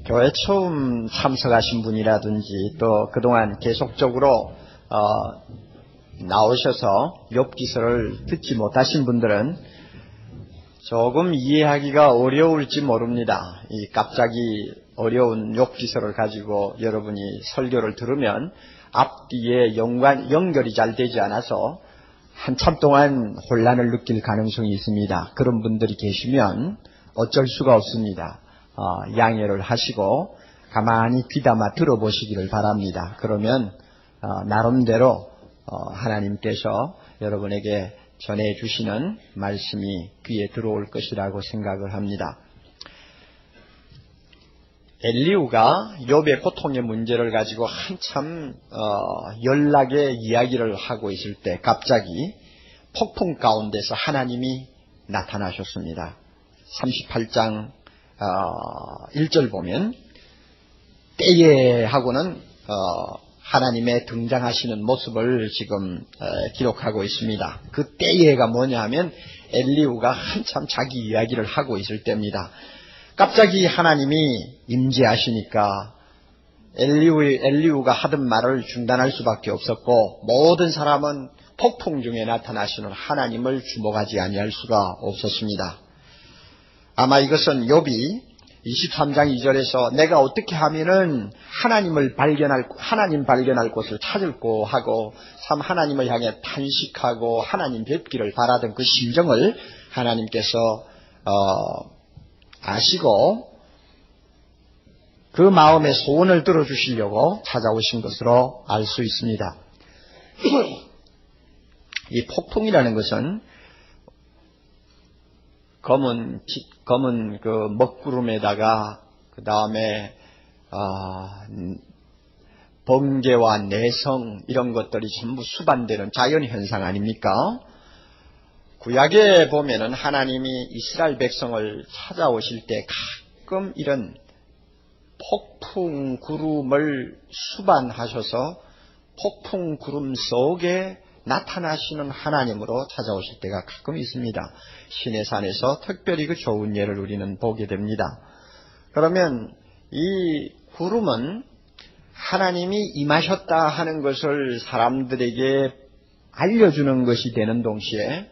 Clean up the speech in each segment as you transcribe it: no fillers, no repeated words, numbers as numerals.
교회 처음 참석하신 분이라든지 또 그동안 계속적으로 나오셔서 욥기서를 듣지 못하신 분들은 조금 이해하기가 어려울지 모릅니다. 이 갑자기 어려운 욥기서를 가지고 여러분이 설교를 들으면 앞뒤에 연결이 잘 되지 않아서 한참 동안 혼란을 느낄 가능성이 있습니다. 그런 분들이 계시면 어쩔 수가 없습니다. 양해를 하시고 가만히 귀담아 들어보시기를 바랍니다. 그러면 나름대로 하나님께서 여러분에게 전해주시는 말씀이 귀에 들어올 것이라고 생각을 합니다. 엘리후가 욥의 고통의 문제를 가지고 한참 연락의 이야기를 하고 있을 때 갑자기 폭풍 가운데서 하나님이 나타나셨습니다. 38장 1절 보면 때에 하고는 하나님의 등장하시는 모습을 지금 기록하고 있습니다. 그 때에가 뭐냐 하면 엘리후가 한참 자기 이야기를 하고 있을 때입니다. 갑자기 하나님이 임재하시니까 엘리후가 하던 말을 중단할 수밖에 없었고 모든 사람은 폭풍 중에 나타나시는 하나님을 주목하지 아니할 수가 없었습니다. 아마 이것은 욥이 23장 2절에서 내가 어떻게 하면은 하나님 발견할 곳을 찾을고 하고 참 하나님을 향해 탄식하고 하나님 뵙기를 바라던 그 심정을 하나님께서 아시고 그 마음의 소원을 들어주시려고 찾아오신 것으로 알 수 있습니다. 이 폭풍이라는 것은 검은 그 먹구름에다가 그 다음에 번개와 내성 이런 것들이 전부 수반되는 자연 현상 아닙니까? 구약에 보면은 하나님이 이스라엘 백성을 찾아오실 때 가끔 이런 폭풍 구름을 수반하셔서 폭풍 구름 속에 나타나시는 하나님으로 찾아오실 때가 가끔 있습니다. 시내산에서 특별히 그 좋은 예를 우리는 보게 됩니다. 그러면 이 구름은 하나님이 임하셨다 하는 것을 사람들에게 알려주는 것이 되는 동시에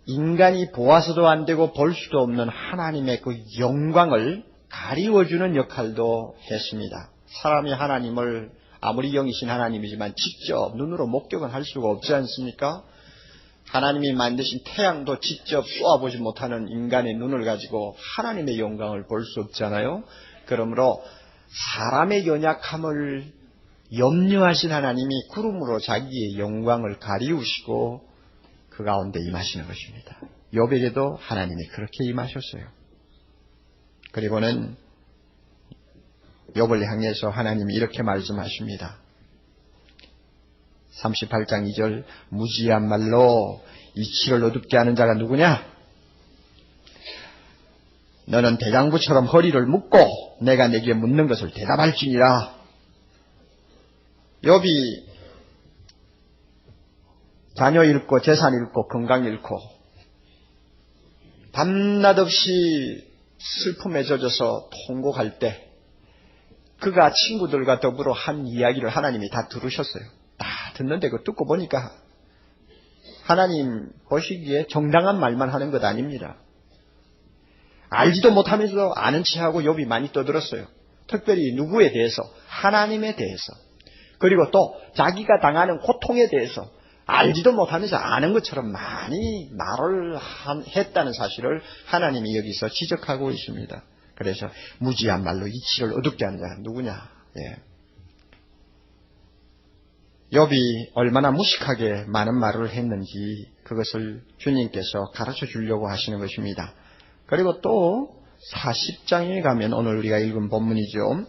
인간이 보아서도 안 되고 볼 수도 없는 하나님의 그 영광을 가리워주는 역할도 했습니다. 사람이 하나님을 아무리 영이신 하나님이지만 직접 눈으로 목격은 할 수가 없지 않습니까? 하나님이 만드신 태양도 직접 쏘아보지 못하는 인간의 눈을 가지고 하나님의 영광을 볼 수 없잖아요. 그러므로 사람의 연약함을 염려하신 하나님이 구름으로 자기의 영광을 가리우시고 그 가운데 임하시는 것입니다. 욥에게도 하나님이 그렇게 임하셨어요. 그리고는 욥을 향해서 하나님이 이렇게 말씀하십니다. 38장 2절 무지한 말로 이치를 어둡게 하는 자가 누구냐? 너는 대장부처럼 허리를 묶고 내가 내게 묻는 것을 대답할지니라. 욥이 자녀 잃고 재산 잃고 건강 잃고 밤낮 없이 슬픔에 젖어서 통곡할 때 그가 친구들과 더불어 한 이야기를 하나님이 다 들으셨어요. 다 듣는데 그 듣고 보니까 하나님 보시기에 정당한 말만 하는 것 아닙니다. 알지도 못하면서 아는 체하고 욥이 많이 떠들었어요. 특별히 누구에 대해서? 하나님에 대해서. 그리고 또 자기가 당하는 고통에 대해서 알지도 못하면서 아는 것처럼 많이 말을 했다는 사실을 하나님이 여기서 지적하고 있습니다. 그래서 무지한 말로 이치를 어둡게 하는 자가 누구냐? 욥이 얼마나 무식하게 많은 말을 했는지 그것을 주님께서 가르쳐 주려고 하시는 것입니다. 그리고 또 40장에 가면 오늘 우리가 읽은 본문이죠.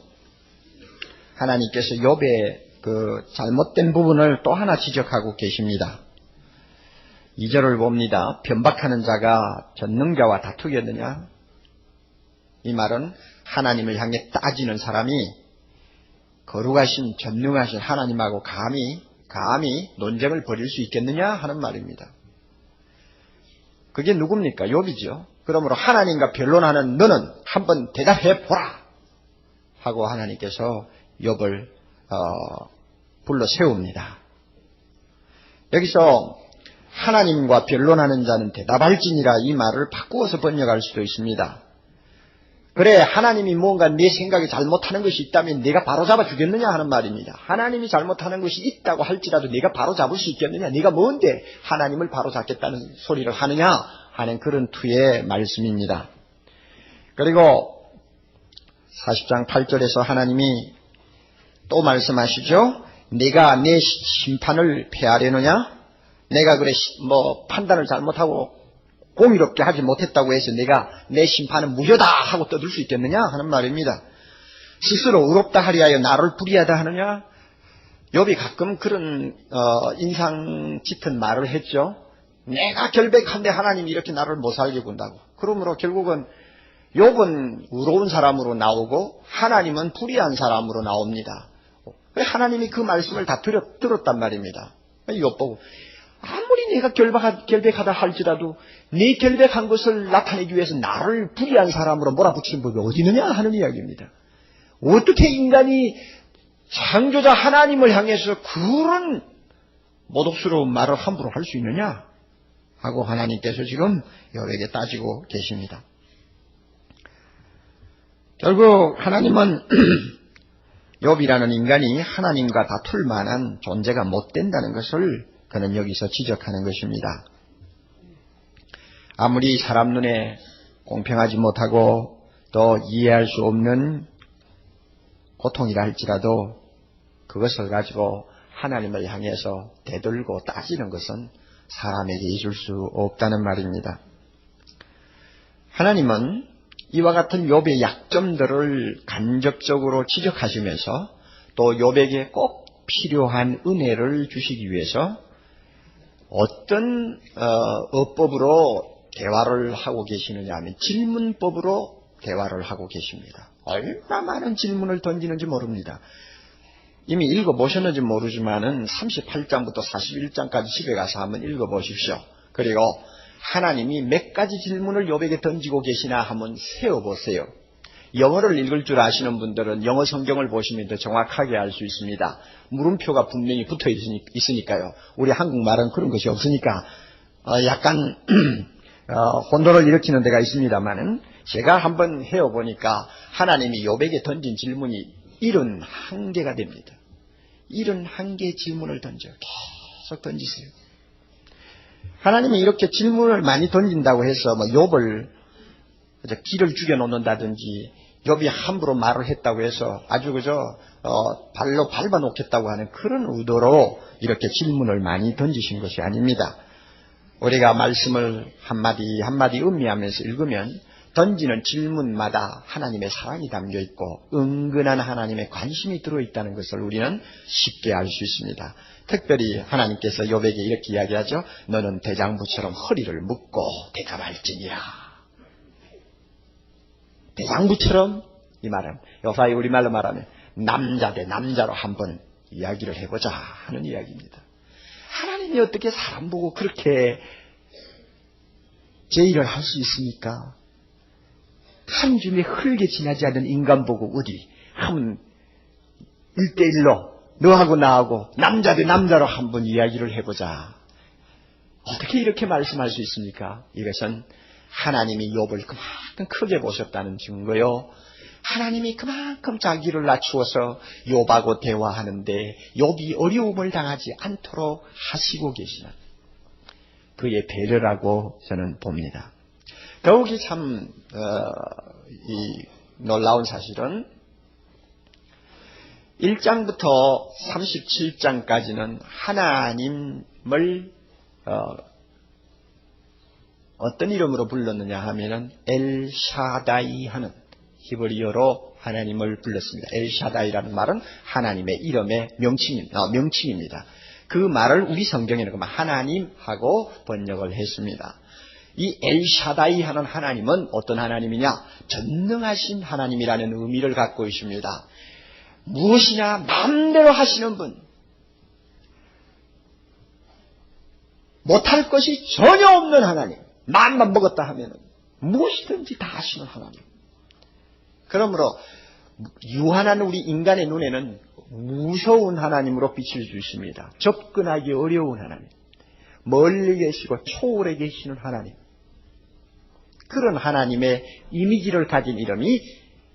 하나님께서 욥의 그 잘못된 부분을 또 하나 지적하고 계십니다. 2절을 봅니다. 변박하는 자가 전능자와 다투겠느냐? 이 말은 하나님을 향해 따지는 사람이 거룩하신 전능하신 하나님하고 감히 논쟁을 벌일 수 있겠느냐 하는 말입니다. 그게 누굽니까? 욥이죠. 그러므로 하나님과 변론하는 너는 한번 대답해 보라. 하고 하나님께서 욥을 불러 세웁니다. 여기서 하나님과 변론하는 자는 대답할지니라 이 말을 바꾸어서 번역할 수도 있습니다. 그래, 하나님이 뭔가 내 생각에 잘못하는 것이 있다면 내가 바로잡아 주겠느냐 하는 말입니다. 하나님이 잘못하는 것이 있다고 할지라도 내가 바로잡을 수 있겠느냐, 네가 뭔데 하나님을 바로잡겠다는 소리를 하느냐 하는 그런 투의 말씀입니다. 그리고 40장 8절에서 하나님이 또 말씀하시죠. 네가 내 심판을 폐하려느냐, 내가 그래 판단을 잘못하고 공의롭게 하지 못했다고 해서 내가 내 심판은 무효다 하고 떠들 수 있겠느냐 하는 말입니다. 스스로 의롭다 하리하여 나를 불의하다 하느냐. 욥이 가끔 그런 인상 짙은 말을 했죠. 내가 결백한데 하나님이 이렇게 나를 못 살게 군다고. 그러므로 결국은 욥은 의로운 사람으로 나오고 하나님은 불의한 사람으로 나옵니다. 하나님이 그 말씀을 다 들었단 말입니다. 욥 보고 아무리 내가 결백하다 할지라도 네 결백한 것을 나타내기 위해서 나를 불의한 사람으로 몰아붙이는 법이 어디 있느냐 하는 이야기입니다. 어떻게 인간이 창조자 하나님을 향해서 그런 모독스러운 말을 함부로 할 수 있느냐 하고 하나님께서 지금 욥에게 따지고 계십니다. 결국 하나님은 욥이라는 인간이 하나님과 다툴 만한 존재가 못 된다는 것을 그는 여기서 지적하는 것입니다. 아무리 사람 눈에 공평하지 못하고 또 이해할 수 없는 고통이라 할지라도 그것을 가지고 하나님을 향해서 대들고 따지는 것은 사람에게 있을 수 없다는 말입니다. 하나님은 이와 같은 욥의 약점들을 간접적으로 지적하시면서 또 욥에게 꼭 필요한 은혜를 주시기 위해서 어떤 어법으로 대화를 하고 계시느냐 하면 질문법으로 대화를 하고 계십니다. 얼마나 많은 질문을 던지는지 모릅니다. 이미 읽어보셨는지 모르지만은 38장부터 41장까지 집에 가서 한번 읽어보십시오. 그리고 하나님이 몇 가지 질문을 욥에게 던지고 계시나 한번 세어보세요. 영어를 읽을 줄 아시는 분들은 영어 성경을 보시면 더 정확하게 알 수 있습니다. 물음표가 분명히 붙어 있으니까요. 우리 한국말은 그런 것이 없으니까 약간 혼돈을 일으키는 데가 있습니다만은 제가 한번 해보니까 하나님이 욥에게 던진 질문이 71개가 됩니다. 71개의 질문을 계속 던지세요. 하나님이 이렇게 질문을 많이 던진다고 해서 욥을 기를 죽여놓는다든지 욥이 함부로 말을 했다고 해서 아주 발로 밟아놓겠다고 하는 그런 의도로 이렇게 질문을 많이 던지신 것이 아닙니다. 우리가 말씀을 한마디 한마디 음미하면서 읽으면 던지는 질문마다 하나님의 사랑이 담겨있고 은근한 하나님의 관심이 들어있다는 것을 우리는 쉽게 알 수 있습니다. 특별히 하나님께서 욥에게 이렇게 이야기하죠. 너는 대장부처럼 허리를 묶고 대답할지니라. 대장부처럼, 이 말은 요사이 우리말로 말하면 남자 대 남자로 한번 이야기를 해보자 하는 이야기입니다. 하나님이 어떻게 사람 보고 그렇게 제의를 할 수 있습니까? 한 줌의 흘게 지나지 않는 인간 보고 어디 한번 1대1로 너하고 나하고 남자 대 남자로 한번 이야기를 해보자. 어떻게 이렇게 말씀할 수 있습니까? 이것은 하나님이 욥을 그만큼 크게 보셨다는 증거요. 하나님이 그만큼 자기를 낮추어서 욥하고 대화하는데 욥이 어려움을 당하지 않도록 하시고 계시는 그의 배려라고 저는 봅니다. 더욱이 참 놀라운 사실은 1장부터 37장까지는 하나님을 어떤 이름으로 불렀느냐 하면은 엘샤다이 하는 히브리어로 하나님을 불렀습니다. 엘샤다이라는 말은 하나님의 이름의 명칭입니다. 그 말을 우리 성경에는 하나님하고 번역을 했습니다. 이 엘샤다이 하는 하나님은 어떤 하나님이냐? 전능하신 하나님이라는 의미를 갖고 있습니다. 무엇이냐? 마음대로 하시는 분. 못할 것이 전혀 없는 하나님. 마음만 먹었다 하면 무엇이든지 다 하시는 하나님. 그러므로 유한한 우리 인간의 눈에는 무서운 하나님으로 빛을 주십니다. 접근하기 어려운 하나님, 멀리 계시고 초월해 계시는 하나님, 그런 하나님의 이미지를 가진 이름이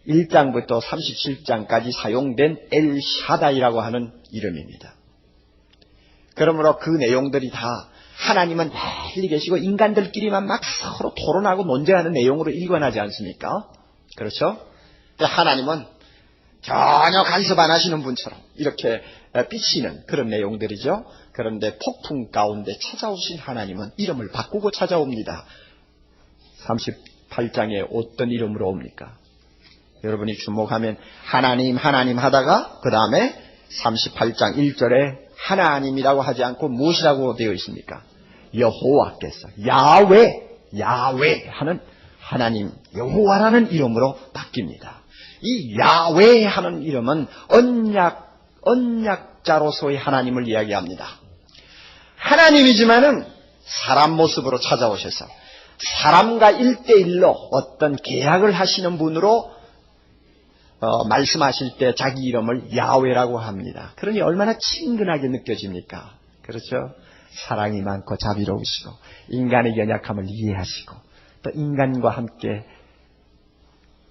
1장부터 37장까지 사용된 엘샤다이라고 하는 이름입니다. 그러므로 그 내용들이 다 하나님은 멀리 계시고 인간들끼리만 막 서로 토론하고 논쟁하는 내용으로 일관하지 않습니까? 그렇죠? 하나님은 전혀 간섭 안 하시는 분처럼 이렇게 비치는 그런 내용들이죠. 그런데 폭풍 가운데 찾아오신 하나님은 이름을 바꾸고 찾아옵니다. 38장에 어떤 이름으로 옵니까? 여러분이 주목하면 하나님 하나님 하다가 그 다음에 38장 1절에 하나님이라고 하지 않고 무엇이라고 되어 있습니까? 여호와께서 야외 하는 하나님 여호와라는 이름으로 바뀝니다. 이 야외 하는 이름은 언약자로서의 하나님을 이야기합니다. 하나님이지만은 사람 모습으로 찾아오셔서 사람과 1대1로 어떤 계약을 하시는 분으로 말씀하실 때 자기 이름을 야훼라고 합니다. 그러니 얼마나 친근하게 느껴집니까? 그렇죠? 사랑이 많고 자비로우시고 인간의 연약함을 이해하시고 또 인간과 함께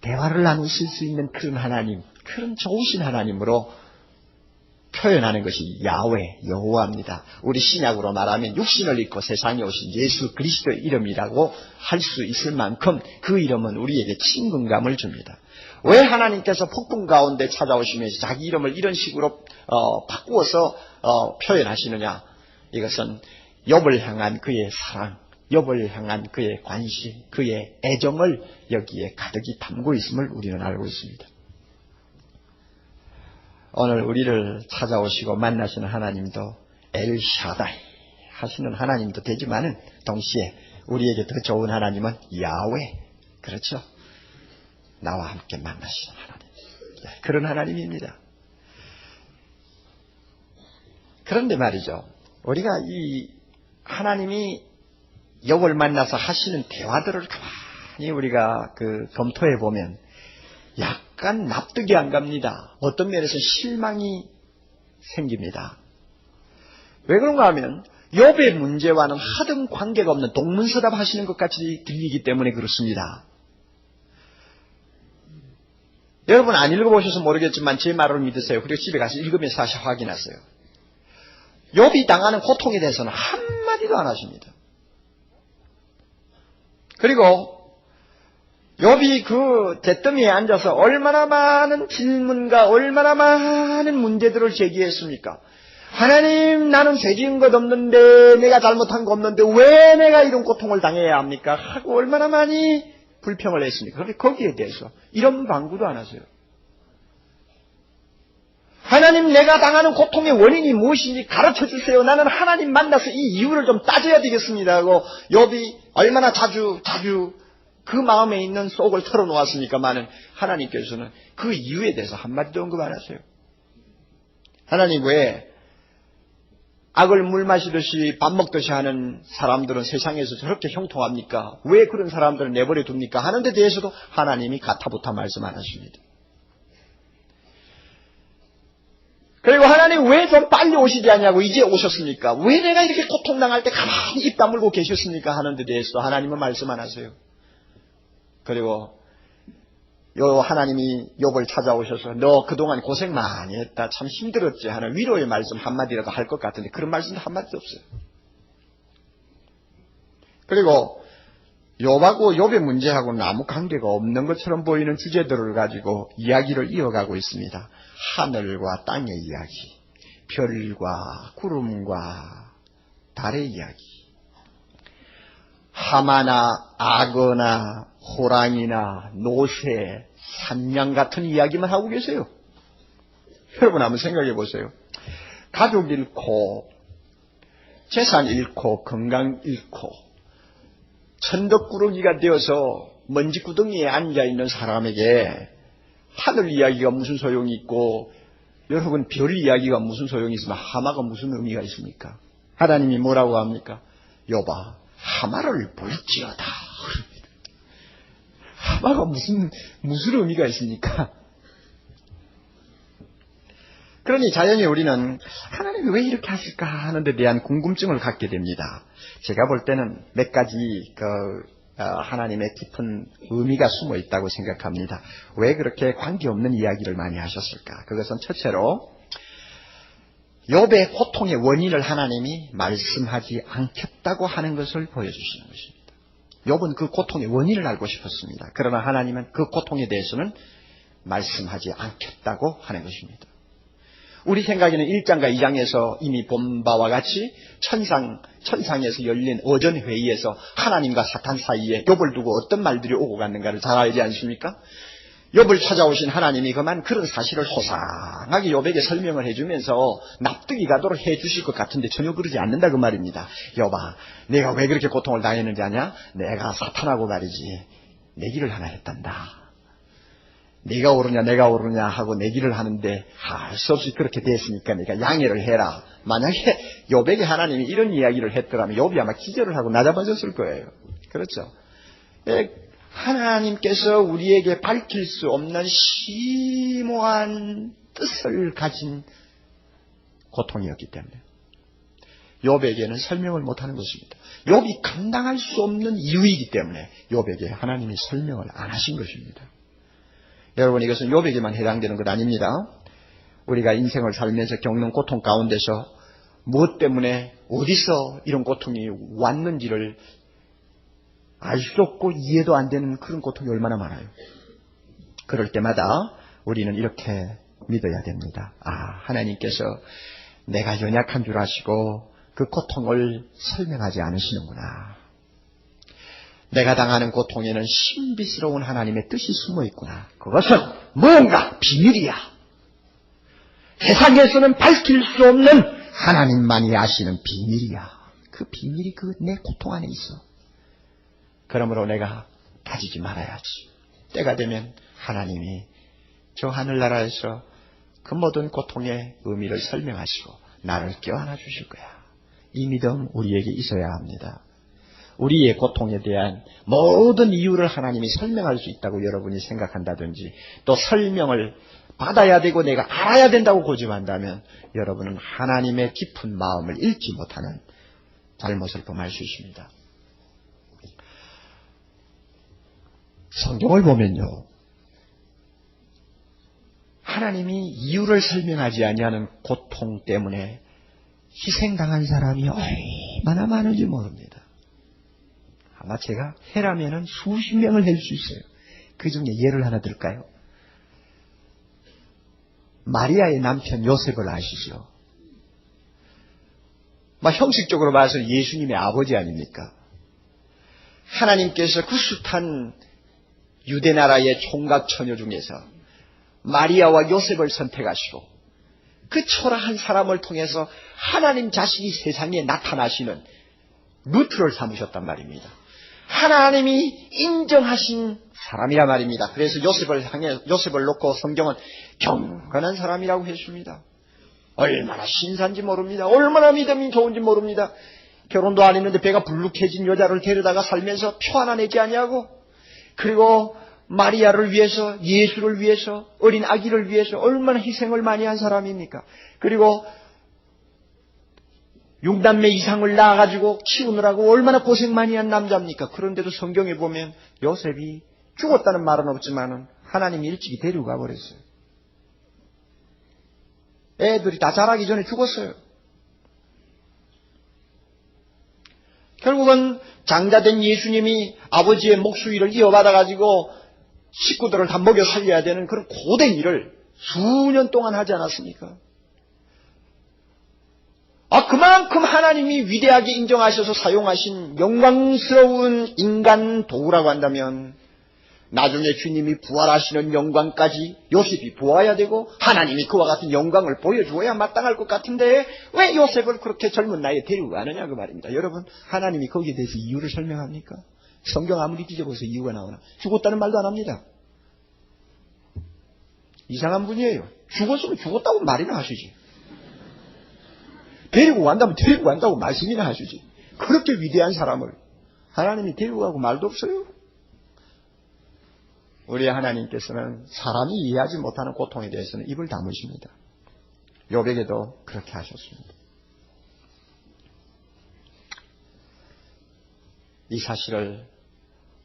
대화를 나누실 수 있는 그런 하나님, 그런 좋으신 하나님으로 표현하는 것이 야훼, 여호와입니다. 우리 신약으로 말하면 육신을 입고 세상에 오신 예수 그리스도의 이름이라고 할 수 있을 만큼 그 이름은 우리에게 친근감을 줍니다. 왜 하나님께서 폭풍 가운데 찾아오시면서 자기 이름을 이런 식으로 바꾸어서 표현하시느냐? 이것은 욥을 향한 그의 사랑, 욥을 향한 그의 관심, 그의 애정을 여기에 가득히 담고 있음을 우리는 알고 있습니다. 오늘 우리를 찾아오시고 만나시는 하나님도 엘샤다이 하시는 하나님도 되지만은 동시에 우리에게 더 좋은 하나님은 야훼, 그렇죠? 나와 함께 만나시는 하나님, 그런 하나님입니다. 그런데 말이죠, 우리가 이 하나님이 욥을 만나서 하시는 대화들을 가만히 우리가 검토해 보면 약간 납득이 안 갑니다. 어떤 면에서 실망이 생깁니다. 왜 그런가 하면 욥의 문제와는 하등 관계가 없는 동문서답 하시는 것 같이 들리기 때문에 그렇습니다. 여러분 안 읽어보셔서 모르겠지만 제 말을 믿으세요. 그리고 집에 가서 읽으면서 다시 확인하세요. 욥이 당하는 고통에 대해서는 한마디도 안 하십니다. 그리고 욥이 그 잿더미에 앉아서 얼마나 많은 질문과 얼마나 많은 문제들을 제기했습니까? 하나님, 나는 죄 지은 것 없는데, 내가 잘못한 거 없는데 왜 내가 이런 고통을 당해야 합니까? 하고 얼마나 많이 불평을 했습니까? 그런데 거기에 대해서 이런 방구도 안 하세요. 하나님, 내가 당하는 고통의 원인이 무엇인지 가르쳐 주세요. 나는 하나님 만나서 이 이유를 좀 따져야 되겠습니다 하고 욥이 얼마나 자주 그 마음에 있는 속을 털어놓았으니까만은 하나님께서는 그 이유에 대해서 한마디도 언급 안 하세요. 하나님, 왜 악을 물 마시듯이 밥 먹듯이 하는 사람들은 세상에서 저렇게 형통합니까? 왜 그런 사람들을 내버려 둡니까? 하는 데 대해서도 하나님이 가타부타 말씀 안 하십니다. 그리고 하나님, 왜 좀 빨리 오시지 않냐고 이제 오셨습니까? 왜 내가 이렇게 고통당할 때 가만히 입 다물고 계셨습니까? 하는 데 대해서도 하나님은 말씀 안 하세요. 그리고 요 하나님이 욥을 찾아오셔서 너 그동안 고생 많이 했다, 참 힘들었지 하는 위로의 말씀 한마디라도 할 것 같은데 그런 말씀도 한마디도 없어요. 그리고 욥하고 욥의 문제하고는 아무 관계가 없는 것처럼 보이는 주제들을 가지고 이야기를 이어가고 있습니다. 하늘과 땅의 이야기, 별과 구름과 달의 이야기, 하마나 악어나 호랑이나 노새, 산양 같은 이야기만 하고 계세요. 여러분 한번 생각해 보세요. 가족 잃고 재산 잃고 건강 잃고 천덕꾸러기가 되어서 먼지구덩이에 앉아있는 사람에게 하늘 이야기가 무슨 소용이 있고 여러분 별 이야기가 무슨 소용이 있으면 하마가 무슨 의미가 있습니까? 하나님이 뭐라고 합니까? 욥아, 하마를 볼지어다. 하마가 무슨 의미가 있습니까? 그러니 자연히 우리는 하나님이 왜 이렇게 하실까 하는 데 대한 궁금증을 갖게 됩니다. 제가 볼 때는 몇 가지 하나님의 깊은 의미가 숨어 있다고 생각합니다. 왜 그렇게 관계없는 이야기를 많이 하셨을까? 그것은 첫째로 욥의 고통의 원인을 하나님이 말씀하지 않겠다고 하는 것을 보여주시는 것입니다. 욥은 그 고통의 원인을 알고 싶었습니다. 그러나 하나님은 그 고통에 대해서는 말씀하지 않겠다고 하는 것입니다. 우리 생각에는 1장과 2장에서 이미 본 바와 같이 천상에서 열린 어전 회의에서 하나님과 사탄 사이에 욥을 두고 어떤 말들이 오고 갔는가를 잘 알지 않습니까? 욥을 찾아오신 하나님이 그만 그런 사실을 소상하게 욥에게 설명을 해주면서 납득이 가도록 해주실 것 같은데 전혀 그러지 않는다 그 말입니다. 욥아, 내가 왜 그렇게 고통을 당했는지 아냐? 내가 사탄하고 말이지 내기를 하나 했단다. 네가 오르냐 내가 오르냐 하고 내기를 하는데 할 수 없이 그렇게 됐으니까 네가 양해를 해라. 만약에 욥에게 하나님이 이런 이야기를 했더라면 욥이 아마 기절을 하고 나잡아졌을 거예요. 그렇죠? 하나님께서 우리에게 밝힐 수 없는 심오한 뜻을 가진 고통이었기 때문에 욥에게는 설명을 못하는 것입니다. 욥이 감당할 수 없는 이유이기 때문에 욥에게 하나님이 설명을 안 하신 것입니다. 여러분, 이것은 욥에게만 해당되는 것 아닙니다. 우리가 인생을 살면서 겪는 고통 가운데서 무엇 때문에 어디서 이런 고통이 왔는지를 알 수 없고 이해도 안 되는 그런 고통이 얼마나 많아요. 그럴 때마다 우리는 이렇게 믿어야 됩니다. 하나님께서 내가 연약한 줄 아시고 그 고통을 설명하지 않으시는구나. 내가 당하는 고통에는 신비스러운 하나님의 뜻이 숨어 있구나. 그것은 뭔가 비밀이야. 세상에서는 밝힐 수 없는 하나님만이 아시는 비밀이야. 그 비밀이 내 고통 안에 있어. 그러므로 내가 다지지 말아야지. 때가 되면 하나님이 저 하늘나라에서 그 모든 고통의 의미를 설명하시고 나를 껴안아 주실 거야. 이 믿음 우리에게 있어야 합니다. 우리의 고통에 대한 모든 이유를 하나님이 설명할 수 있다고 여러분이 생각한다든지 또 설명을 받아야 되고 내가 알아야 된다고 고집한다면 여러분은 하나님의 깊은 마음을 읽지 못하는 잘못을 범할 수 있습니다. 성경을 보면요, 하나님이 이유를 설명하지 아니하는 고통 때문에 희생당한 사람이 얼마나 많은지 모릅니다. 아마 제가 해라면은 수십 명을 할 수 있어요. 그 중에 예를 하나 들까요? 마리아의 남편 요셉을 아시죠? 형식적으로 봐서 예수님의 아버지 아닙니까? 하나님께서 그 숱한 유대나라의 총각 처녀 중에서 마리아와 요셉을 선택하시고 그 초라한 사람을 통해서 하나님 자신이 세상에 나타나시는 루트를 삼으셨단 말입니다. 하나님이 인정하신 사람이라 말입니다. 그래서 요셉을 놓고 성경은 경건한 사람이라고 했습니다. 얼마나 신사인지 모릅니다. 얼마나 믿음이 좋은지 모릅니다. 결혼도 안 했는데 배가 불룩해진 여자를 데려다가 살면서 표 하나 내지 아니하고, 그리고 마리아를 위해서, 예수를 위해서, 어린 아기를 위해서 얼마나 희생을 많이 한 사람입니까? 그리고 6남매 이상을 낳아가지고 키우느라고 얼마나 고생 많이 한 남자입니까? 그런데도 성경에 보면 요셉이 죽었다는 말은 없지만은 하나님이 일찍이 데리고 가버렸어요. 애들이 다 자라기 전에 죽었어요. 결국은 장자된 예수님이 아버지의 목수일을 이어받아가지고 식구들을 다 먹여 살려야 되는 그런 고된 일을 수년 동안 하지 않았습니까? 그만큼 하나님이 위대하게 인정하셔서 사용하신 영광스러운 인간 도구라고 한다면 나중에 주님이 부활하시는 영광까지 요셉이 보아야 되고 하나님이 그와 같은 영광을 보여주어야 마땅할 것 같은데 왜 요셉을 그렇게 젊은 나이에 데리고 가느냐 그 말입니다. 여러분, 하나님이 거기에 대해서 이유를 설명합니까? 성경 아무리 뒤져봐서 이유가 나오나? 죽었다는 말도 안 합니다. 이상한 분이에요. 죽었으면 죽었다고 말이나 하시지. 데리고 간다면 데리고 간다고 말씀이나 하시지. 그렇게 위대한 사람을 하나님이 데리고 가고 말도 없어요. 우리 하나님께서는 사람이 이해하지 못하는 고통에 대해서는 입을 다무십니다. 욥에게도 그렇게 하셨습니다. 이 사실을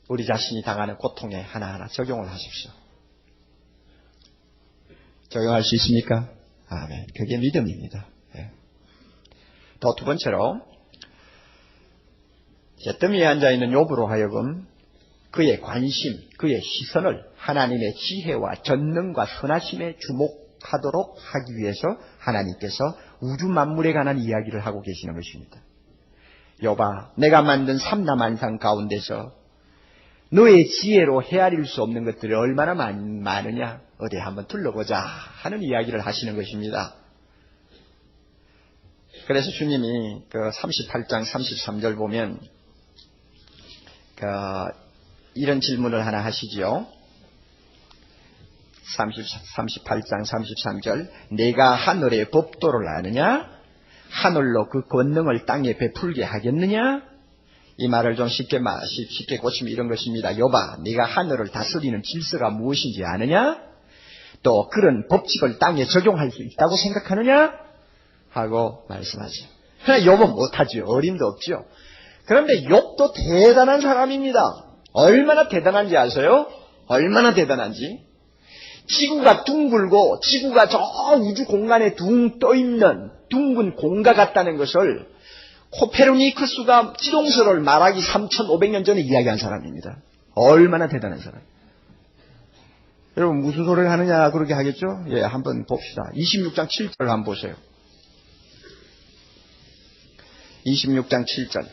우리 자신이 당하는 고통에 하나하나 적용을 하십시오. 적용할 수 있습니까? 아멘. 그게 믿음입니다. 예. 또 두 번째로 잿더미에 앉아있는 욥으로 하여금 그의 관심, 그의 시선을 하나님의 지혜와 전능과 선하심에 주목하도록 하기 위해서 하나님께서 우주 만물에 관한 이야기를 하고 계시는 것입니다. 욥아, 내가 만든 삼라만상 가운데서 너의 지혜로 헤아릴 수 없는 것들이 얼마나 많으냐, 어디 한번 둘러보자 하는 이야기를 하시는 것입니다. 그래서 주님이 그 38장 33절 보면 이런 질문을 하나 하시지요. 38장 33절, 내가 하늘의 법도를 아느냐? 하늘로 그 권능을 땅에 베풀게 하겠느냐? 이 말을 좀 쉽게 고치면 이런 것입니다. 욥아, 네가 하늘을 다스리는 질서가 무엇인지 아느냐? 또 그런 법칙을 땅에 적용할 수 있다고 생각하느냐? 하고 말씀하죠. 그러나 욥은 못하죠. 어림도 없죠. 그런데 욥도 대단한 사람입니다. 얼마나 대단한지 아세요? 얼마나 대단한지. 지구가 둥글고 지구가 저 우주 공간에 둥 떠있는 둥근 공과 같다는 것을 코페르니쿠스가 지동설을 말하기 3,500년 전에 이야기한 사람입니다. 얼마나 대단한 사람. 여러분 무슨 소리를 하느냐 그렇게 하겠죠? 예, 한번 봅시다. 26장 7절 한번 보세요. 26장 7절.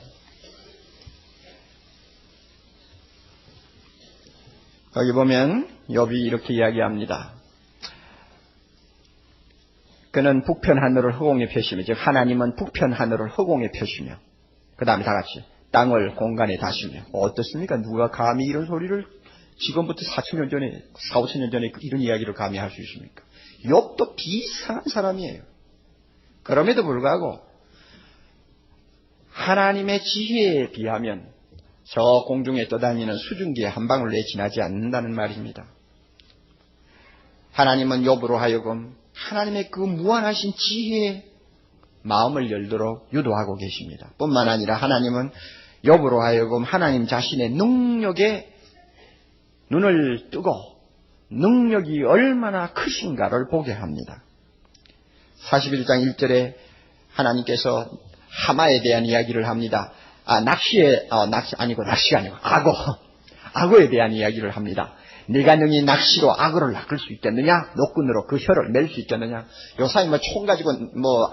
거기 보면 욥이 이렇게 이야기합니다. 그는 북편 하늘을 허공에 펴시며, 즉 하나님은 북편 하늘을 허공에 펴시며, 그 다음에 다 같이 땅을 공간에 다시며. 어떻습니까? 누가 감히 이런 소리를 지금부터 4,000년 전에 4,5,000년 전에 이런 이야기를 감히 할 수 있습니까? 욥도 비상한 사람이에요. 그럼에도 불구하고 하나님의 지혜에 비하면 저 공중에 떠다니는 수증기의 한 방울 내에 지나지 않는다는 말입니다. 하나님은 욥으로 하여금 하나님의 그 무한하신 지혜에 마음을 열도록 유도하고 계십니다. 뿐만 아니라 하나님은 욥으로 하여금 하나님 자신의 능력에 눈을 뜨고 능력이 얼마나 크신가를 보게 합니다. 41장 1절에 하나님께서 하마에 대한 이야기를 합니다. 낚시가 아니고 악어에 대한 이야기를 합니다. 네가 능히 낚시로 악어를 낚을 수 있겠느냐? 노끈으로 그 혀를 맬 수 있겠느냐? 요사이 총 가지고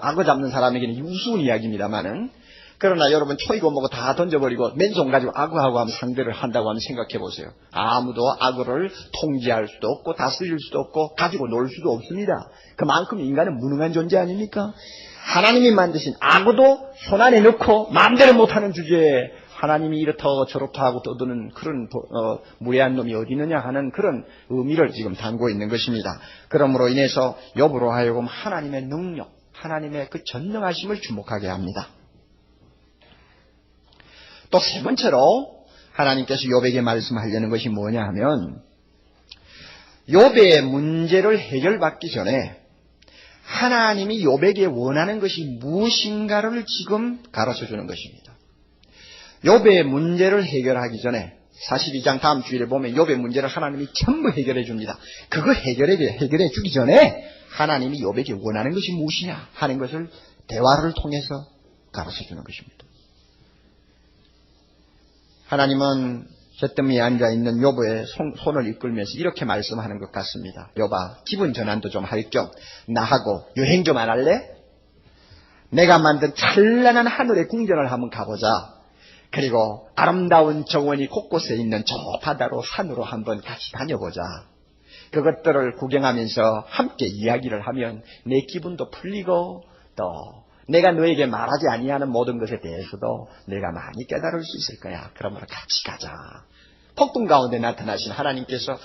악어 잡는 사람에게는 우스운 이야기입니다만은, 그러나 여러분 초이고 뭐고 다 던져버리고 맨손 가지고 악어하고 한번 상대를 한다고 하면 생각해 보세요. 아무도 악어를 통제할 수도 없고 다스릴 수도 없고 가지고 놀 수도 없습니다. 그만큼 인간은 무능한 존재 아닙니까? 하나님이 만드신 악어도 손 안에 넣고 마음대로 못하는 주제에 하나님이 이렇다 저렇다 하고 떠드는 그런 무례한 놈이 어디 있느냐 하는 그런 의미를 지금 담고 있는 것입니다. 그러므로 인해서 욥으로 하여금 하나님의 능력, 하나님의 그 전능하심을 주목하게 합니다. 또 세 번째로 하나님께서 욥에게 말씀하려는 것이 뭐냐 하면, 욥의 문제를 해결받기 전에 하나님이 욥에게 원하는 것이 무엇인가를 지금 가르쳐주는 것입니다. 욥의 문제를 해결하기 전에 42장 다음 주일에 보면 욥의 문제를 하나님이 전부 해결해 줍니다. 그거 해결해 주기 전에 하나님이 욥에게 원하는 것이 무엇이냐 하는 것을 대화를 통해서 가르쳐주는 것입니다. 하나님은 잿더미에 앉아있는 욥의 손을 이끌면서 이렇게 말씀하는 것 같습니다. 욥아, 기분 전환도 좀 할 겸 나하고 여행 좀 안 할래? 내가 만든 찬란한 하늘의 궁전을 한번 가보자. 그리고 아름다운 정원이 곳곳에 있는 저 바다로 산으로 한번 같이 다녀보자. 그것들을 구경하면서 함께 이야기를 하면 내 기분도 풀리고 또 내가 너에게 말하지 아니하는 모든 것에 대해서도 내가 많이 깨달을 수 있을 거야. 그러므로 같이 가자. 폭풍 가운데 나타나신 하나님께서,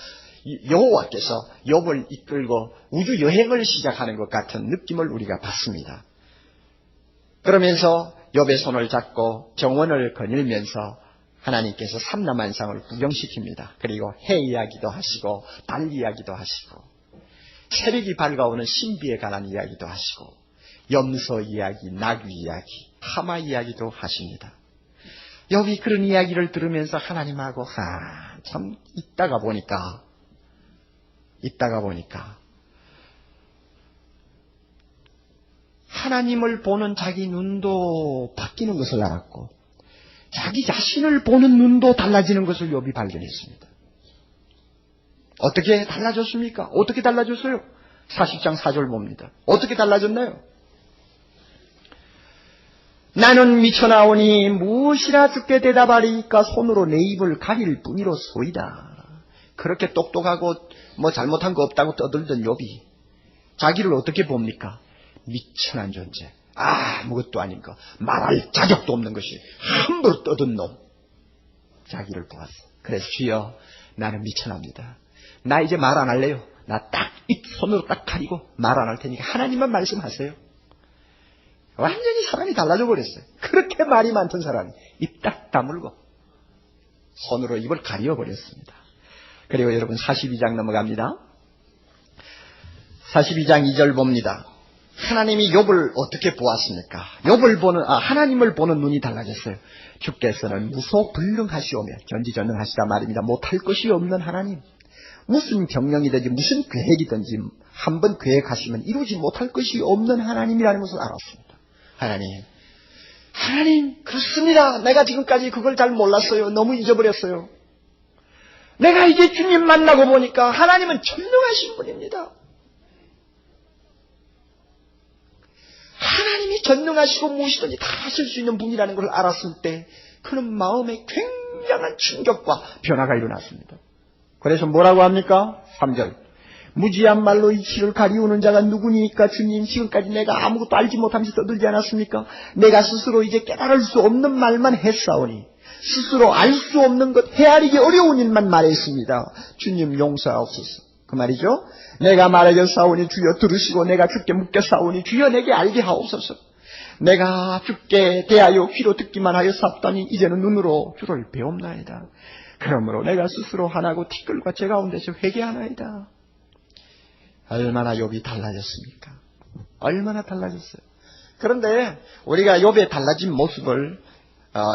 여호와께서 욥을 이끌고 우주 여행을 시작하는 것 같은 느낌을 우리가 받습니다. 그러면서 욥의 손을 잡고 정원을 거닐면서 하나님께서 삼라만상을 구경시킵니다. 그리고 해 이야기도 하시고 달 이야기도 하시고, 새벽이 밝아오는 신비에 관한 이야기도 하시고 염소 이야기, 나귀 이야기, 하마 이야기도 하십니다. 여기 그런 이야기를 들으면서 하나님하고 참 있다가 보니까 하나님을 보는 자기 눈도 바뀌는 것을 알았고 자기 자신을 보는 눈도 달라지는 것을 욥이 발견했습니다. 어떻게 달라졌습니까? 어떻게 달라졌어요? 40장 4절 봅니다. 어떻게 달라졌나요? 나는 미쳐나오니 무엇이라 주께 대답하리까 손으로 내 입을 가릴 뿐이로소이다. 그렇게 똑똑하고 잘못한 거 없다고 떠들던 욥이 자기를 어떻게 봅니까? 미천한 존재, 아무것도 아닌 거, 말할 자격도 없는 것이 함부로 떠든 놈. 자기를 보았어. 그래서 주여 나는 미천합니다. 나 이제 말 안 할래요. 나 딱 손으로 딱 가리고 말 안 할 테니까 하나님만 말씀하세요. 완전히 사람이 달라져 버렸어요. 그렇게 말이 많던 사람이 입 딱 다물고 손으로 입을 가려 버렸습니다. 그리고 여러분 42장 넘어갑니다. 42장 2절 봅니다. 하나님이 욥을 어떻게 보았습니까? 하나님을 보는 눈이 달라졌어요. 주께서는 무소불능하시오며 전지전능하시다 말입니다. 못할 것이 없는 하나님. 무슨 경영이든지 무슨 계획이든지 한번 계획하시면 이루지 못할 것이 없는 하나님이라는 것을 알았습니다. 하나님 그렇습니다. 내가 지금까지 그걸 잘 몰랐어요. 너무 잊어버렸어요. 내가 이제 주님 만나고 보니까 하나님은 전능하신 분입니다. 하나님이 전능하시고 무엇이든지 다 하실 수 있는 분이라는 걸 알았을 때 그는 마음에 굉장한 충격과 변화가 일어났습니다. 그래서 뭐라고 합니까? 3절. 무지한 말로 이치를 가리우는 자가 누구니까 주님 지금까지 내가 아무것도 알지 못하면서 떠들지 않았습니까? 내가 스스로 이제 깨달을 수 없는 말만 했사오니 스스로 알 수 없는 것 헤아리기 어려운 일만 말했습니다. 주님 용서하옵소서. 그 말이죠. 내가 말하겠사오니 주여 들으시고 내가 주께 묻겠사오니 주여 내게 알게 하옵소서. 내가 주께 대하여 귀로 듣기만 하였사옵다니 이제는 눈으로 주를 배움나이다. 그러므로 내가 스스로 하나고 티끌과 제 가운데서 회개하나이다. 얼마나 욥이 달라졌습니까? 얼마나 달라졌어요. 그런데 우리가 욥의 달라진 모습을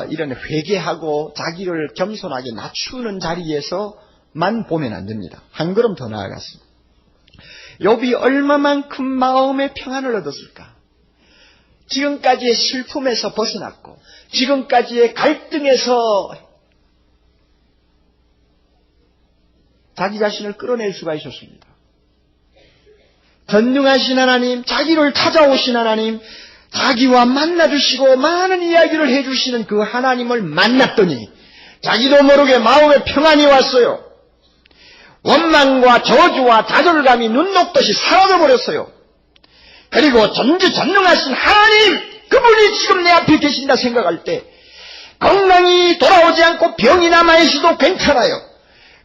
이런 회개하고 자기를 겸손하게 낮추는 자리에서만 보면 안 됩니다. 한 걸음 더 나아갔습니다. 욥이 얼마만큼 마음의 평안을 얻었을까? 지금까지의 슬픔에서 벗어났고 지금까지의 갈등에서 자기 자신을 끌어낼 수가 있었습니다. 전능하신 하나님, 자기를 찾아오신 하나님, 자기와 만나주시고 많은 이야기를 해주시는 그 하나님을 만났더니 자기도 모르게 마음에 평안이 왔어요. 원망과 저주와 좌절감이 눈 녹듯이 사라져버렸어요. 그리고 전지전능하신 하나님, 그분이 지금 내 앞에 계신다 생각할 때 건강이 돌아오지 않고 병이 남아있어도 괜찮아요.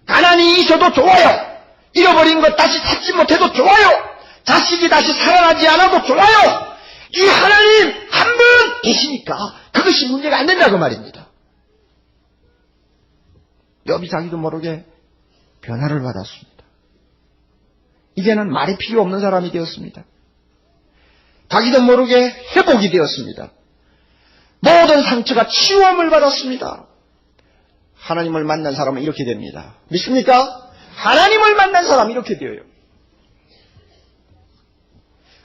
가난이 있어도 좋아요. 잃어버린 것 다시 찾지 못해도 좋아요. 자식이 다시 살아나지 않아도 좋아요. 이 하나님 한 분 계시니까 그것이 문제가 안 된다고 말입니다. 욥이 자기도 모르게 변화를 받았습니다. 이제는 말이 필요 없는 사람이 되었습니다. 자기도 모르게 회복이 되었습니다. 모든 상처가 치유함을 받았습니다. 하나님을 만난 사람은 이렇게 됩니다. 믿습니까? 하나님을 만난 사람은 이렇게 되어요.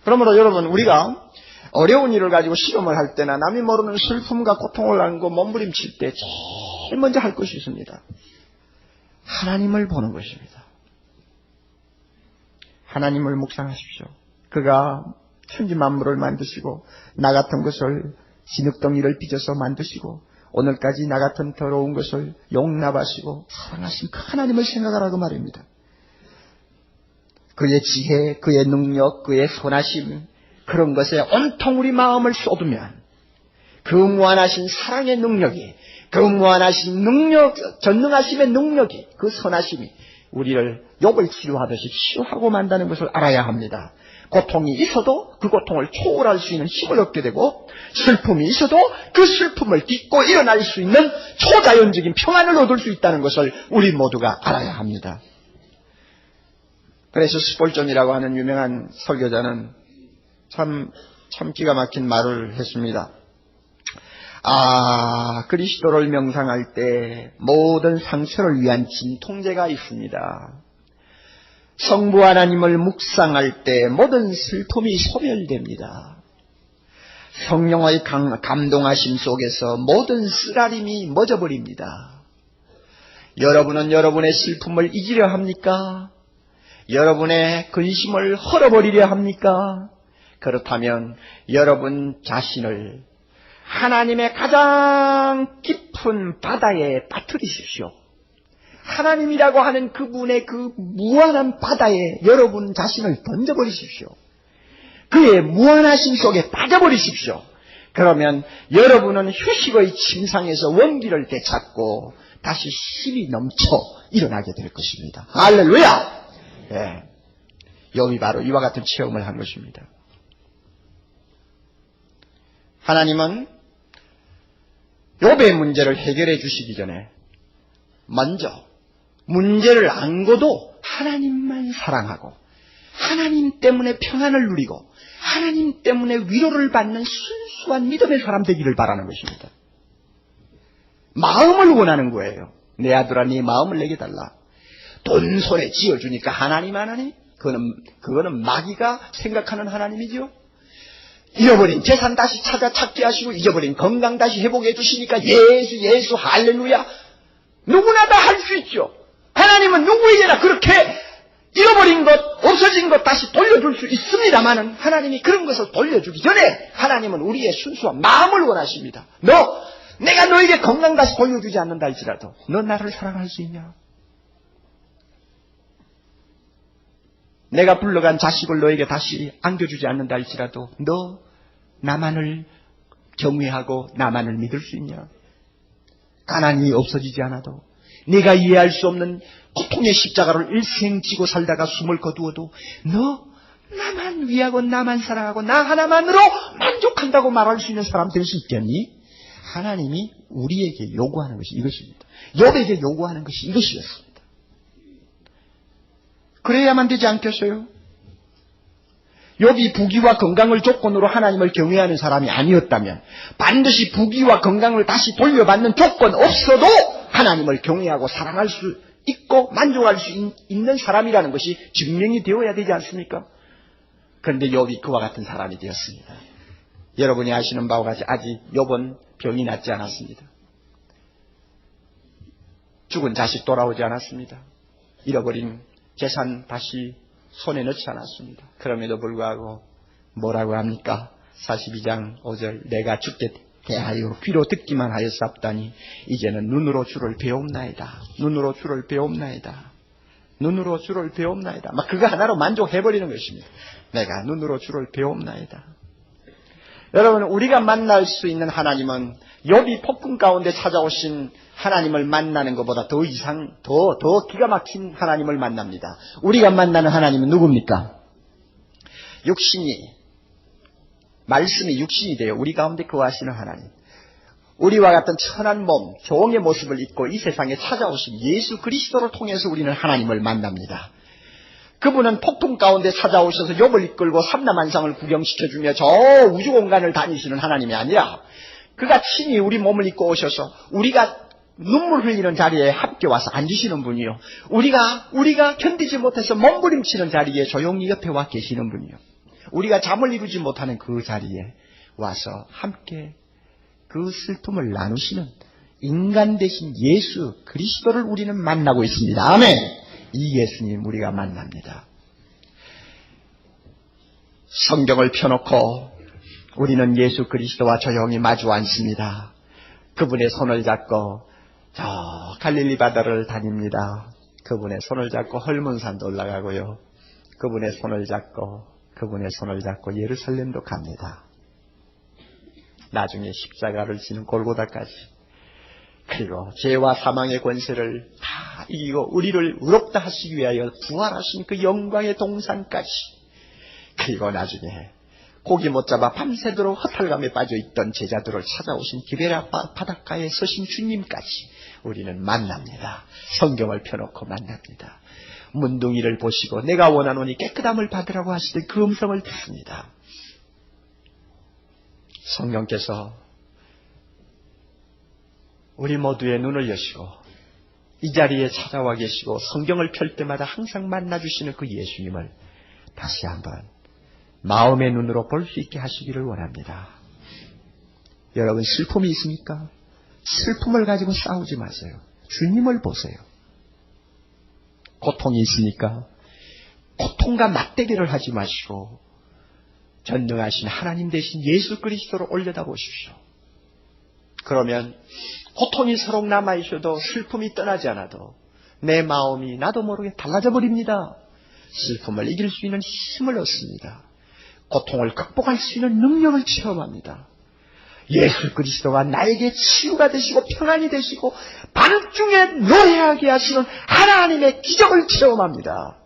그러므로 여러분, 우리가 어려운 일을 가지고 시험을 할 때나 남이 모르는 슬픔과 고통을 안고 몸부림칠 때 제일 먼저 할 것이 있습니다. 하나님을 보는 것입니다. 하나님을 묵상하십시오. 그가 천지만물을 만드시고 나 같은 것을 진흙덩이를 빚어서 만드시고 오늘까지 나 같은 더러운 것을 용납하시고 사랑하신 그 하나님을 생각하라고 말입니다. 그의 지혜, 그의 능력, 그의 선하심, 그런 것에 온통 우리 마음을 쏟으면 그 무한하신 사랑의 능력이, 그 무한하신 능력, 전능하심의 능력이, 그 선하심이 우리를 욥을 치유하듯이 치유하고 만다는 것을 알아야 합니다. 고통이 있어도 그 고통을 초월할 수 있는 힘을 얻게 되고 슬픔이 있어도 그 슬픔을 딛고 일어날 수 있는 초자연적인 평안을 얻을 수 있다는 것을 우리 모두가 알아야 합니다. 그래서 스폴전이라고 하는 유명한 설교자는 참 기가 막힌 말을 했습니다. 그리스도를 명상할 때 모든 상처를 위한 진통제가 있습니다. 성부 하나님을 묵상할 때 모든 슬픔이 소멸됩니다. 성령의 감동하심 속에서 모든 쓰라림이 멎어버립니다. 여러분은 여러분의 슬픔을 잊으려 합니까? 여러분의 근심을 헐어버리려 합니까? 그렇다면 여러분 자신을 하나님의 가장 깊은 바다에 빠뜨리십시오. 하나님이라고 하는 그분의 그 무한한 바다에 여러분 자신을 던져버리십시오. 그의 무한하심 속에 빠져버리십시오. 그러면 여러분은 휴식의 침상에서 원기를 되찾고 다시 힘이 넘쳐 일어나게 될 것입니다. 할렐루야! 예. 욥이 바로 이와 같은 체험을 한 것입니다. 하나님은 욥의 문제를 해결해 주시기 전에 먼저 문제를 안고도 하나님만 사랑하고 하나님 때문에 평안을 누리고 하나님 때문에 위로를 받는 순수한 믿음의 사람 되기를 바라는 것입니다. 마음을 원하는 거예요. 내 아들아 네 마음을 내게 달라. 돈 손에 쥐어주니까 하나님 하나니? 그거는 마귀가 생각하는 하나님이죠. 잃어버린 재산 다시 찾게 하시고 잊어버린 건강 다시 회복해 주시니까 예수 할렐루야. 누구나 다 할 수 있죠. 하나님은 누구에게나 그렇게 잃어버린 것, 없어진 것 다시 돌려줄 수 있습니다만은 하나님이 그런 것을 돌려주기 전에 하나님은 우리의 순수한 마음을 원하십니다. 내가 너에게 건강 다시 돌려주지 않는다 할지라도 너 나를 사랑할 수 있냐? 내가 불러간 자식을 너에게 다시 안겨주지 않는다 할지라도 너 나만을 경외하고 나만을 믿을 수 있냐? 가난이 없어지지 않아도 네가 이해할 수 없는 고통의 십자가를 일생 지고 살다가 숨을 거두어도 너 나만 위하고 나만 사랑하고 나 하나만으로 만족한다고 말할 수 있는 사람 될 수 있겠니? 하나님이 우리에게 요구하는 것이 이것입니다. 욥에게 요구하는 것이 이것이었습니다. 그래야만 되지 않겠어요? 욥이 부귀와 건강을 조건으로 하나님을 경외하는 사람이 아니었다면 반드시 부귀와 건강을 다시 돌려받는 조건 없어도 하나님을 경외하고 사랑할 수 있고 만족할 수 있는 사람이라는 것이 증명이 되어야 되지 않습니까? 그런데 욥이 그와 같은 사람이 되었습니다. 여러분이 아시는 바와 같이 아직 욥은 병이 낫지 않았습니다. 죽은 자식 돌아오지 않았습니다. 잃어버린 재산 다시 손에 넣지 않았습니다. 그럼에도 불구하고 뭐라고 합니까? 42장 5절 내가 주께 대하여 귀로 듣기만 하였사옵다니 이제는 눈으로 주를 배옵나이다. 눈으로 주를 배옵나이다. 눈으로 주를 배옵나이다. 막 그거 하나로 만족해버리는 것입니다. 내가 눈으로 주를 배옵나이다. 여러분 우리가 만날 수 있는 하나님은 욥이 폭풍 가운데 찾아오신 하나님을 만나는 것보다 더 기가 막힌 하나님을 만납니다. 우리가 만나는 하나님은 누굽니까? 말씀이 육신이 되어 우리 가운데 거하시는 하나님. 우리와 같은 천한 몸, 종의 모습을 입고 이 세상에 찾아오신 예수 그리스도를 통해서 우리는 하나님을 만납니다. 그분은 폭풍 가운데 찾아오셔서 욥을 이끌고 삼라만상을 구경시켜주며 저 우주공간을 다니시는 하나님이 아니라 그가 친히 우리 몸을 입고 오셔서 우리가 눈물 흘리는 자리에 함께 와서 앉으시는 분이요. 우리가 견디지 못해서 몸부림치는 자리에 조용히 옆에 와 계시는 분이요. 우리가 잠을 이루지 못하는 그 자리에 와서 함께 그 슬픔을 나누시는 인간 되신 예수 그리스도를 우리는 만나고 있습니다. 아멘. 이 예수님 우리가 만납니다. 성경을 펴놓고 우리는 예수 그리스도와 조용히 마주 앉습니다. 그분의 손을 잡고 저 갈릴리 바다를 다닙니다. 그분의 손을 잡고 헐몬산도 올라가고요. 그분의 손을 잡고 예루살렘도 갑니다. 나중에 십자가를 지는 골고다까지 그리고 죄와 사망의 권세를 다 이기고 우리를 의롭다 하시기 위하여 부활하신 그 영광의 동산까지 그리고 나중에 고기 못 잡아 밤새도록 허탈감에 빠져있던 제자들을 찾아오신 기베라 바닷가에 서신 주님까지 우리는 만납니다. 성경을 펴놓고 만납니다. 문둥이를 보시고 내가 원하노니 깨끗함을 받으라고 하시던 그 음성을 듣습니다. 성령께서 우리 모두의 눈을 여시고 이 자리에 찾아와 계시고 성경을 펼 때마다 항상 만나주시는 그 예수님을 다시 한번 마음의 눈으로 볼 수 있게 하시기를 원합니다. 여러분, 슬픔이 있습니까? 슬픔을 가지고 싸우지 마세요. 주님을 보세요. 고통이 있으니까 고통과 맞대결을 하지 마시고 전능하신 하나님 대신 예수 그리스도로 올려다 보십시오. 그러면 고통이 서로 남아있어도 슬픔이 떠나지 않아도 내 마음이 나도 모르게 달라져 버립니다. 슬픔을 이길 수 있는 힘을 얻습니다. 고통을 극복할 수 있는 능력을 체험합니다. 예수 그리스도가 나에게 치유가 되시고 평안이 되시고 밤중에 노래하게 하시는 하나님의 기적을 체험합니다.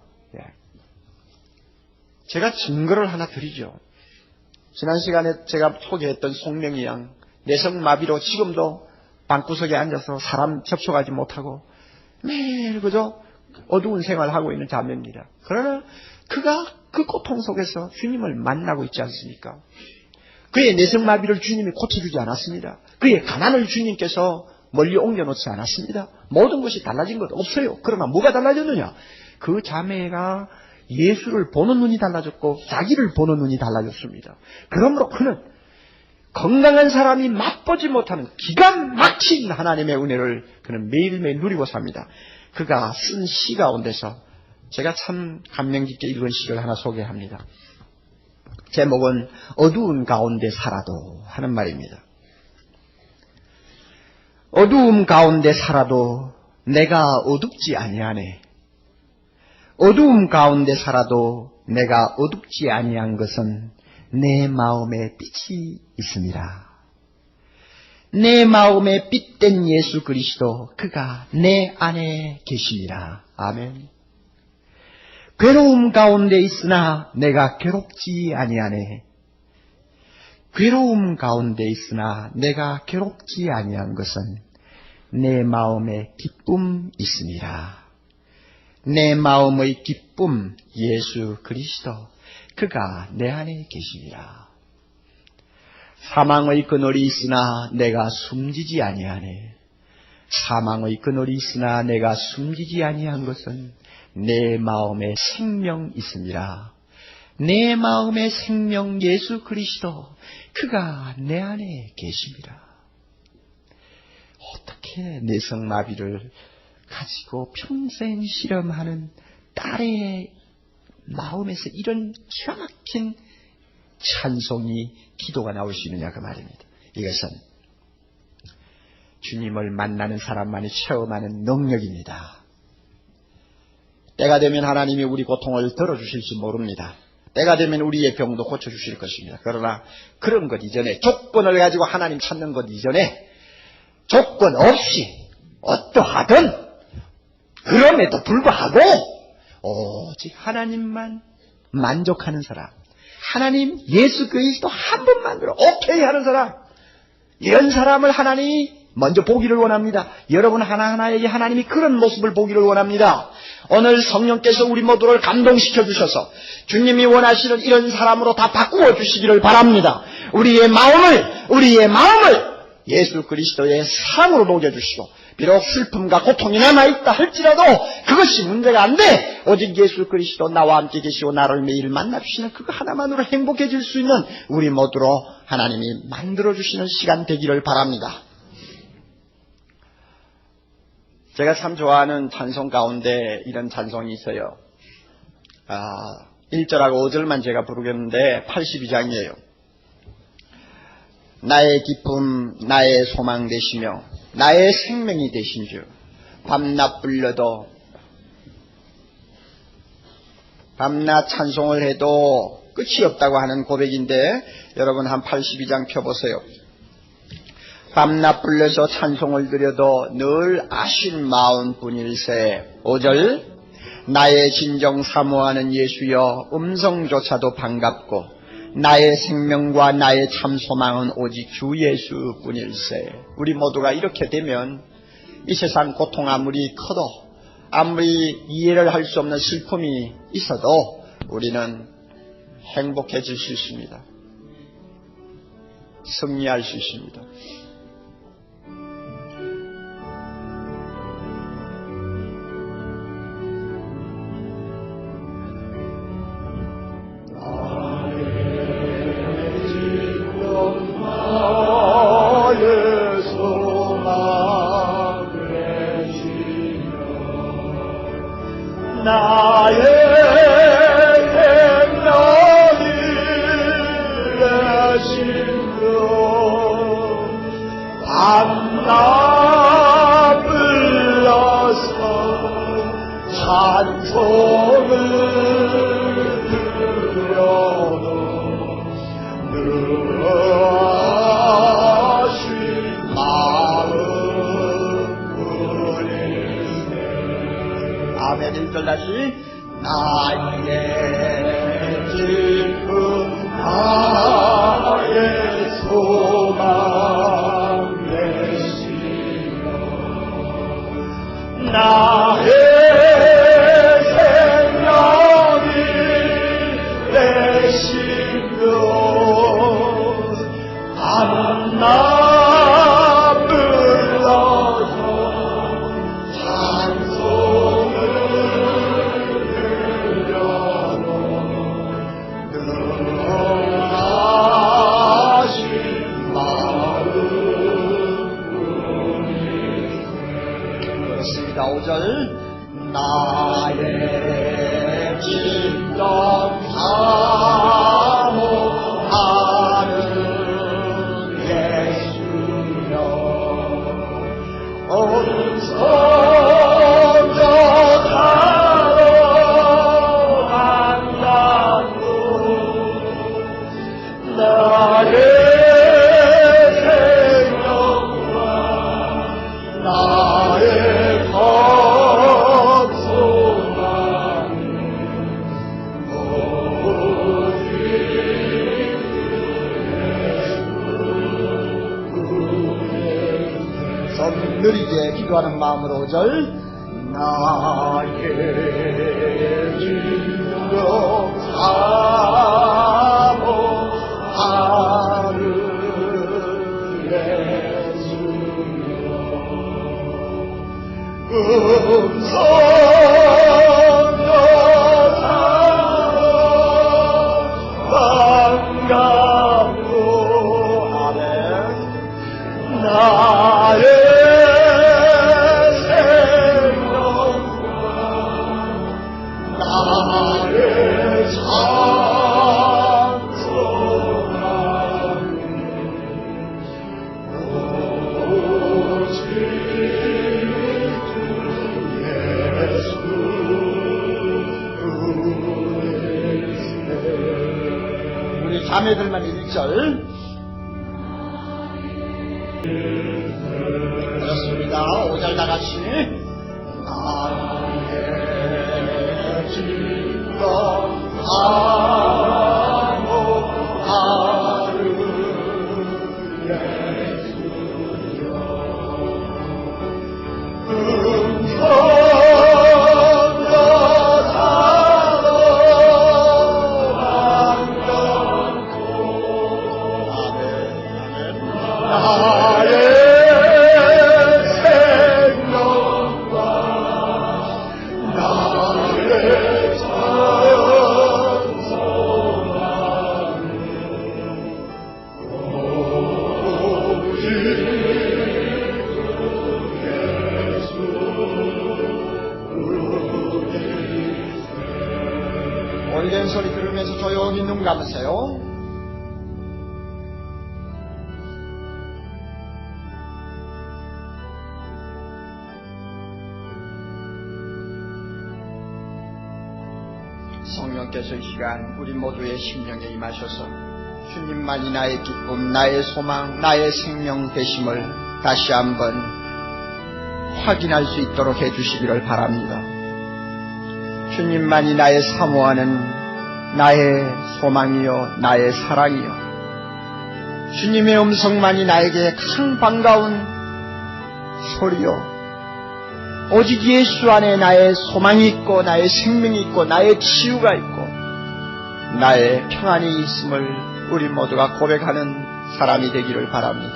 제가 증거를 하나 드리죠. 지난 시간에 제가 소개했던 송명희 양, 내성마비로 지금도 방구석에 앉아서 사람 접촉하지 못하고 매일 그저 어두운 생활을 하고 있는 자매입니다. 그러나 그가 그 고통 속에서 주님을 만나고 있지 않습니까? 그의 내성마비를 주님이 고쳐주지 않았습니다. 그의 가난을 주님께서 멀리 옮겨놓지 않았습니다. 모든 것이 달라진 것 없어요. 그러나 뭐가 달라졌느냐? 그 자매가 예수를 보는 눈이 달라졌고 자기를 보는 눈이 달라졌습니다. 그러므로 그는 건강한 사람이 맛보지 못하는 기가 막힌 하나님의 은혜를 그는 매일매일 누리고 삽니다. 그가 쓴 시 가운데서 제가 참 감명 깊게 읽은 시를 하나 소개합니다. 제목은 어두운 가운데 살아도 하는 말입니다. 어두움 가운데 살아도 내가 어둡지 아니하네. 어두움 가운데 살아도 내가 어둡지 아니한 것은 내 마음에 빛이 있습니다. 내 마음에 빛된 예수 그리스도 그가 내 안에 계십니다. 아멘. 괴로움 가운데 있으나 내가 괴롭지 아니하네. 괴로움 가운데 있으나 내가 괴롭지 아니한 것은 내 마음에 기쁨 있습니다. 내 마음의 기쁨 예수 그리스도 그가 내 안에 계십니다. 사망의 그늘이 있으나 내가 숨지지 아니하네. 사망의 그늘이 있으나 내가 숨지지 아니한 것은 내 마음에 생명 있습니다. 내 마음의 생명 예수 그리스도 그가 내 안에 계십니다. 어떻게 내성마비를 가지고 평생 실험하는 딸의 마음에서 이런 기가 막힌 찬송이 기도가 나올 수 있느냐 그 말입니다. 이것은 주님을 만나는 사람만이 체험하는 능력입니다. 때가 되면 하나님이 우리 고통을 덜어주실지 모릅니다. 때가 되면 우리의 병도 고쳐주실 것입니다. 그러나 그런 것 이전에, 조건을 가지고 하나님 찾는 것 이전에 조건 없이 어떠하든 그럼에도 불구하고 오직 하나님만 만족하는 사람, 하나님 예수 그리스도 한 분만으로 오케이 하는 사람, 이런 사람을 하나님이 먼저 보기를 원합니다. 여러분 하나하나에게 하나님이 그런 모습을 보기를 원합니다. 오늘 성령께서 우리 모두를 감동시켜 주셔서 주님이 원하시는 이런 사람으로 다 바꾸어 주시기를 바랍니다. 우리의 마음을 예수 그리스도의 사랑으로 녹여주시고, 비록 슬픔과 고통이 남아있다 할지라도 그것이 문제가 안 돼. 오직 예수 그리스도 나와 함께 계시고 나를 매일 만나주시는 그거 하나만으로 행복해질 수 있는 우리 모두로 하나님이 만들어주시는 시간 되기를 바랍니다. 제가 참 좋아하는 찬송 가운데 이런 찬송이 있어요. 1절하고 5절만 제가 부르겠는데 82장이에요. 나의 기쁨, 나의 소망 되시며 나의 생명이 되신 주, 밤낮 불러도 밤낮 찬송을 해도 끝이 없다고 하는 고백인데, 여러분 한 82장 펴보세요. 밤낮 불러서 찬송을 드려도 늘 아신 마음뿐일세. 5절, 나의 진정 사모하는 예수여 음성조차도 반갑고 나의 생명과 나의 참 소망은 오직 주 예수뿐일세. 우리 모두가 이렇게 되면 이 세상 고통 아무리 커도 아무리 이해를 할 수 없는 슬픔이 있어도 우리는 행복해질 수 있습니다. 승리할 수 있습니다. 나의 생명이 되시며 밤낮 불러서 찬송을 드려도 너하신 마음뿐이세. 아멘. 1절 다시. 나의 기쁨 나의 소망 되시며 나의 생명이 되시며 밤낮 불러서 찬송을 그렇습니다. 5절. 나의 진정 사모하는 예수여 온성적하러 만나고 나의 생명과 나의 느리게 기도하는 마음으로 5절. 나의 진정 사모하는 예수여 음성적하러 반갑고 아멘. 나의 나의 찬송하니 오직 주 예수 우리 자매들만 1절. 그렇습니다. 5절 다 같이. 나의 진정 사모하는 예수여 음성적하러 반갑고 아멘. 나의 생명과 나의 찬송하는 오직 예수 오래된 소리 들으면서 조용히 눈 감으세요. 성령께서 이 시간 우리 모두의 심령에 임하셔서 주님만이 나의 기쁨, 나의 소망, 나의 생명 되심을 다시 한번 확인할 수 있도록 해주시기를 바랍니다. 주님만이 나의 사모하는 나의 소망이요 나의 사랑이요 주님의 음성만이 나에게 가장 반가운 소리요 오직 예수 안에 나의 소망이 있고 나의 생명이 있고 나의 치유가 있고 나의 평안이 있음을 우리 모두가 고백하는 사람이 되기를 바랍니다.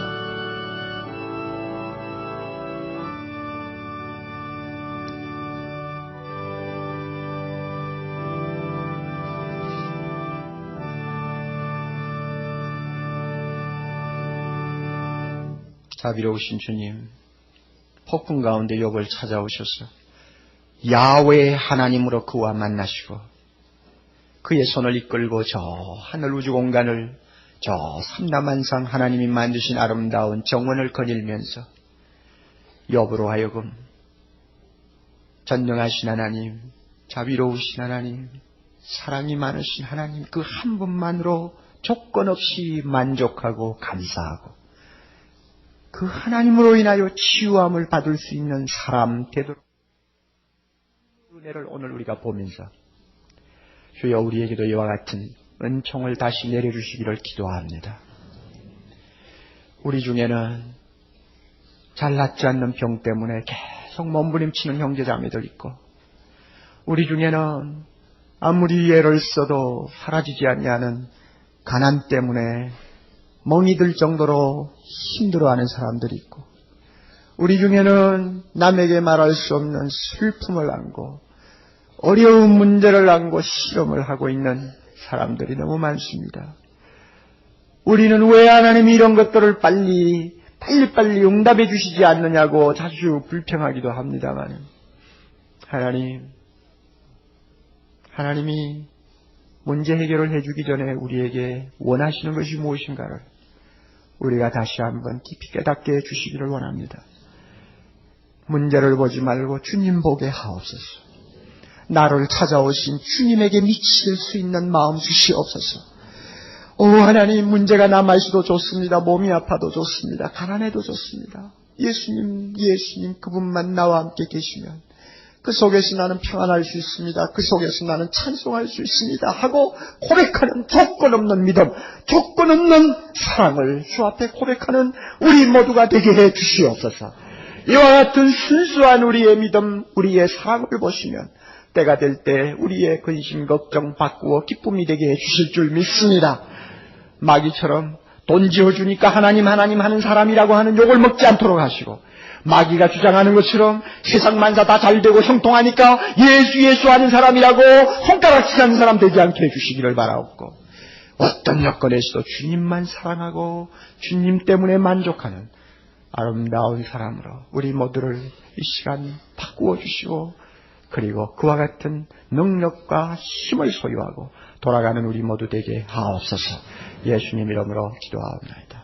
자비로우신 주님, 폭풍 가운데 욥을 찾아오셔서 야훼 하나님으로 그와 만나시고 그의 손을 이끌고 저 하늘 우주 공간을 저 삼라만상 하나님이 만드신 아름다운 정원을 거닐면서 욥으로 하여금 전능하신 하나님, 자비로우신 하나님, 사랑이 많으신 하나님 그 한 분만으로 조건 없이 만족하고 감사하고 그 하나님으로 인하여 치유함을 받을 수 있는 사람 되도록 은혜를 오늘 우리가 보면서 주여 우리에게도 이와 같은 은총을 다시 내려주시기를 기도합니다. 우리 중에는 잘 낫지 않는 병 때문에 계속 몸부림치는 형제자매들 있고 우리 중에는 아무리 애를 써도 사라지지 아니하는 가난 때문에 멍이 들 정도로 힘들어하는 사람들이 있고 우리 중에는 남에게 말할 수 없는 슬픔을 안고 어려운 문제를 안고 실험을 하고 있는 사람들이 너무 많습니다. 우리는 왜 하나님이 이런 것들을 빨리 응답해 주시지 않느냐고 자주 불평하기도 합니다만 하나님이 문제 해결을 해주기 전에 우리에게 원하시는 것이 무엇인가를 우리가 다시 한번 깊이 깨닫게 해주시기를 원합니다. 문제를 보지 말고 주님 보게 하옵소서. 나를 찾아오신 주님에게 미칠 수 있는 마음 주시옵소서. 오 하나님, 문제가 남아있어도 좋습니다. 몸이 아파도 좋습니다. 가난해도 좋습니다. 예수님 그분만 나와 함께 계시면 그 속에서 나는 평안할 수 있습니다. 그 속에서 나는 찬송할 수 있습니다 하고 고백하는 조건 없는 믿음, 조건 없는 사랑을 주 앞에 고백하는 우리 모두가 되게 해 주시옵소서. 이와 같은 순수한 우리의 믿음, 우리의 사랑을 보시면 때가 될 때 우리의 근심 걱정 바꾸어 기쁨이 되게 해 주실 줄 믿습니다. 마귀처럼 돈 지어주니까 하나님 하는 사람이라고 하는 욕을 먹지 않도록 하시고 마귀가 주장하는 것처럼 세상 만사 다 잘되고 형통하니까 예수 하는 사람이라고 손가락질 하는 사람 되지 않게 해주시기를 바라옵고 어떤 여건에서도 주님만 사랑하고 주님 때문에 만족하는 아름다운 사람으로 우리 모두를 이 시간 바꾸어 주시고 그리고 그와 같은 능력과 힘을 소유하고 돌아가는 우리 모두 되게 하옵소서. 예수님 이름으로 기도하옵나이다.